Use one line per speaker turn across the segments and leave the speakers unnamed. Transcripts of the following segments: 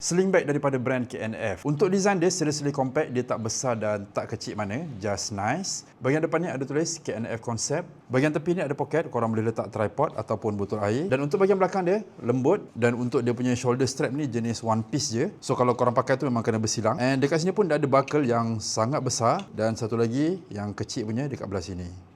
Sling bag daripada brand KNF. Untuk design dia seriously compact, dia tak besar dan tak kecil mana, just nice. Bahagian depan ni ada tulis KNF Concept. Bahagian tepi ni ada poket, korang boleh letak tripod ataupun botol air. Dan untuk bahagian belakang dia lembut, dan untuk dia punya shoulder strap ni jenis one piece je. So kalau korang pakai tu memang kena bersilang. And dekat sini pun ada buckle yang sangat besar dan satu lagi yang kecil punya dekat belah sini.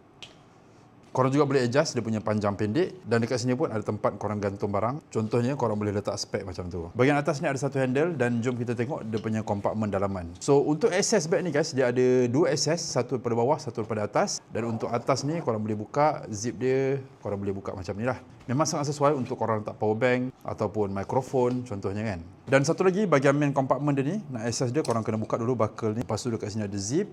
Korang juga boleh adjust dia punya panjang pendek, dan dekat sini pun ada tempat korang gantung barang. Contohnya korang boleh letak spek macam tu. Bahagian atas ni ada satu handle, dan jom kita tengok dia punya kompartmen dalaman. So untuk access bag ni guys, dia ada dua access, satu daripada bawah, satu daripada atas. Dan untuk atas ni korang boleh buka, zip dia korang boleh buka macam ni lah. Memang sangat sesuai untuk korang letak power bank ataupun mikrofon contohnya kan. Dan satu lagi bahagian main kompartmen dia ni, nak access dia korang kena buka dulu buckle ni. Lepas tu dekat sini ada zip.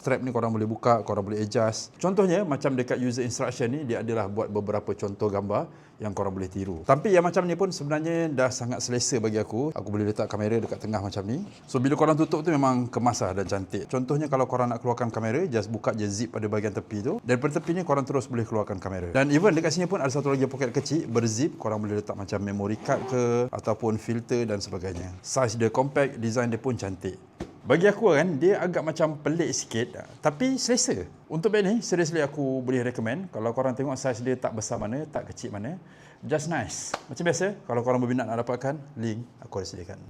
Strap ni korang boleh buka, korang boleh adjust. Contohnya macam dekat user instruction ni, dia adalah buat beberapa contoh gambar yang korang boleh tiru. Tapi yang macam ni pun sebenarnya dah sangat selesa bagi aku. Aku boleh letak kamera dekat tengah macam ni. So bila korang tutup tu memang kemas lah dan cantik. Contohnya kalau korang nak keluarkan kamera, just buka je zip pada bahagian tepi tu. Dan pada tepi ni korang terus boleh keluarkan kamera. Dan even dekat sini pun ada satu lagi poket kecil berzip. Korang boleh letak macam memory card ke ataupun filter dan sebagainya. Size dia compact, design dia pun cantik. Bagi aku kan, dia agak macam pelik sikit tapi selesa. Untuk bag ni, seriously aku boleh recommend. Kalau korang tengok saiz dia tak besar mana, tak kecil mana, just nice. Macam biasa, kalau korang berminat nak dapatkan, link aku ada sediakan.